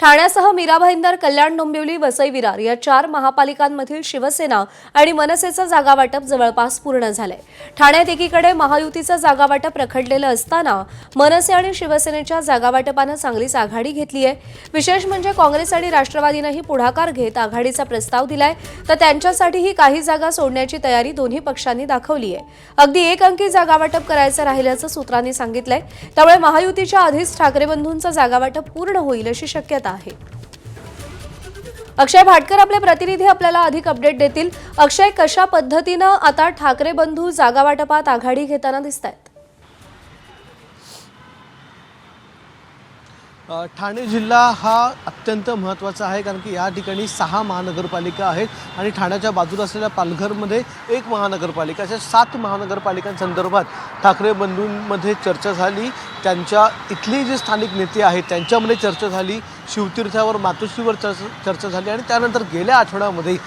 ठाण्यासह मीरा भाईंदर, कल्याण डोंबिवली, वसई विरार या 4 महापालिकांमधील शिवसेना आणि मनसेचं जागावाटप जवळपास पूर्ण झालंय। ठाण्यात एकीकडे महायुतीचं जागावाटप रखडलेलं असताना मनसे आणि शिवसेनेच्या जागावाटपानं चांगलीच आघाडी घेतली आहे। विशेष म्हणजे काँग्रेस आणि राष्ट्रवादीनेही पुढाकार घेत आघाडीचा प्रस्ताव दिलाय, तर त्यांच्यासाठीही काही जागा सोडण्याची तयारी दोन्ही पक्षांनी दाखवली आहे। अगदी एक अंकी जागावाटप करायचं राहिल्याचं सूत्रांनी सांगितलंय, त्यामुळे महायुतीच्या आधीच ठाकरे बंधूंचं जागावाटप पूर्ण होईल अशी शक्यता आहे। अक्षय भाटकर आपले प्रतिनिधी आपल्याला अधिक अपडेट देतील। अक्षय, कशा पद्धतीनं आता ठाकरे बंधू जागावाटपात आघाडी घेताना दिसतायत? ठाणे जिल्हा हा अत्यंत महत्त्वाचा आहे, कारण की या ठिकाणी 6 महानगरपालिका आहेत आणि ठाण्याच्या बाजूला असलेल्या पालघरमध्ये 1 महानगरपालिका, अशा 7 महानगरपालिकांसंदर्भात ठाकरे बंधूंमध्ये चर्चा झाली। त्यांच्या इथली जे स्थानिक नेते आहेत त्यांच्यामध्ये चर्चा झाली, शिवतीर्थावर, मातोश्रीवर चर्चा झाली आणि त्यानंतर गेल्या आठवड्यामध्ये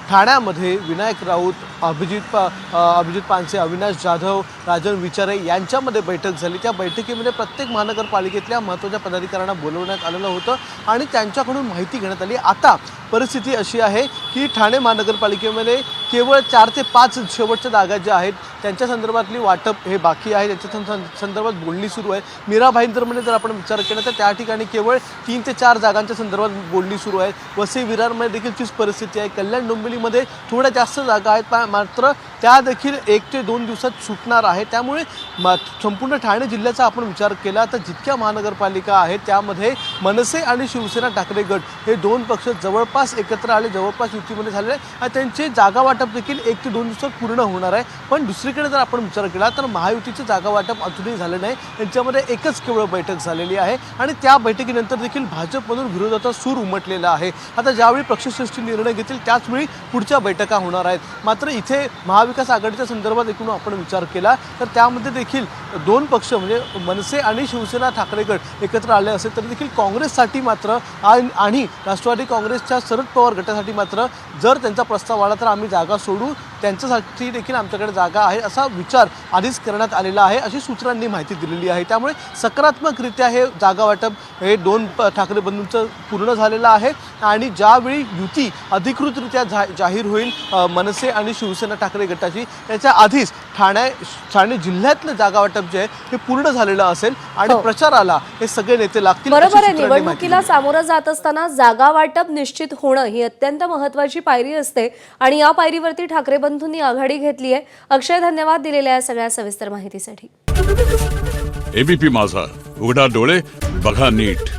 ठाण्यामध्ये विनायक राऊत, अभिजित पानसे, अविनाश जाधव, राजन विचारे यांच्यामध्ये बैठक झाली। त्या बैठकीमध्ये प्रत्येक महानगरपालिकेतल्या महत्त्वाच्या पदाधिकाऱ्यांना बोलवण्यात आलेलं होतं आणि त्यांच्याकडून माहिती घेण्यात आली। आता परिस्थिती अशी आहे की ठाणे महानगरपालिकेमध्ये केवळ 4 ते 5 शेवटच्या जागा ज्या आहेत त्यांच्या संदर्भातली वाटप हे बाकी आहे, त्याच्या संदर्भात बोलणी सुरू आहे। मीरा भाईंदरमध्ये जर आपण विचार केला तर त्या ठिकाणी केवळ 3 ते 4 जागांच्या संदर्भात बोलणी सुरू आहे। वसई विरारमध्ये देखील तीच परिस्थिती आहे। कल्याण डोंबिवलीमध्ये थोड्या जास्त जागा आहेत, मात्र त्या देखील 1 ते 2 दिवसात सुटणार आहे। त्यामुळे संपूर्ण ठाणे जिल्ह्याचा आपण विचार केला तर जितक्या महानगरपालिका आहेत त्यामध्ये मनसे आणि शिवसेना ठाकरे गट हे 2 पक्ष जवळपास एकत्र आले, जवळपास युतीमध्ये झालेले आणि त्यांचे जागा वाटप देखील 1 ते 2 दिवसात पूर्ण होणार आहे। पण दुसरीकडे जर आपण विचार केला तर महायुतीचं जागा वाटप अजूनही झालं नाही। त्यांच्यामध्ये एकच केवळ बैठक झालेली आहे आणि त्या बैठकीनंतर देखील भाजपमधून विरोधाचा सूर उमटलेला आहे। आता ज्यावेळी पक्षश्रेष्ठी निर्णय घेतील त्याचवेळी पुढच्या बैठका होणार आहेत। मात्र इथे महाविकास आघाडीच्या संदर्भात एकूण आपण विचार केला तर त्यामध्ये देखील 2 पक्ष म्हणजे मनसे आणि शिवसेना ठाकरे गट एकत्र आले असेल तरी देखील काँग्रेससाठी मात्र आणि राष्ट्रवादी काँग्रेसच्या शरद पवार गटासाठी मात्र जर त्यांचा प्रस्ताव आला तर आम्ही जागा सोडू, त्यांच्यासाठी देखील आमच्याकडे जागा आहे असा विचार आधीच करण्यात आलेला आहे, अशी सूत्रांनी माहिती दिलेली आहे। त्यामुळे सकारात्मकरित्या हे जागा वाटप हे 2 ठाकरे बंधूंचं पूर्ण झालेलं आहे आणि ज्यावेळी युती अधिकृतरित्या जाहीर होईल मनसे आणि शिवसेना ठाकरे गटाची, त्याच्या आधीच ठाणे जिल्ह्यातलं जागा वाटप जे आहे हे पूर्ण झालेलं असेल आणि प्रचाराला हे सगळे नेते लागतील। बरोबर आहे, निवडणुकीला सामोरं जात असताना जागा वाटप निश्चित होणं ही अत्यंत महत्त्वाची पायरी असते आणि या पायरीवरती ठाकरे बंधूंनी आघाडी घेतली आहे। अक्षय, धन्यवाद दिलेल्या या सगळ्या सविस्तर माहितीसाठी। एबीपी माझा, उघडा डोळे बघा नीट।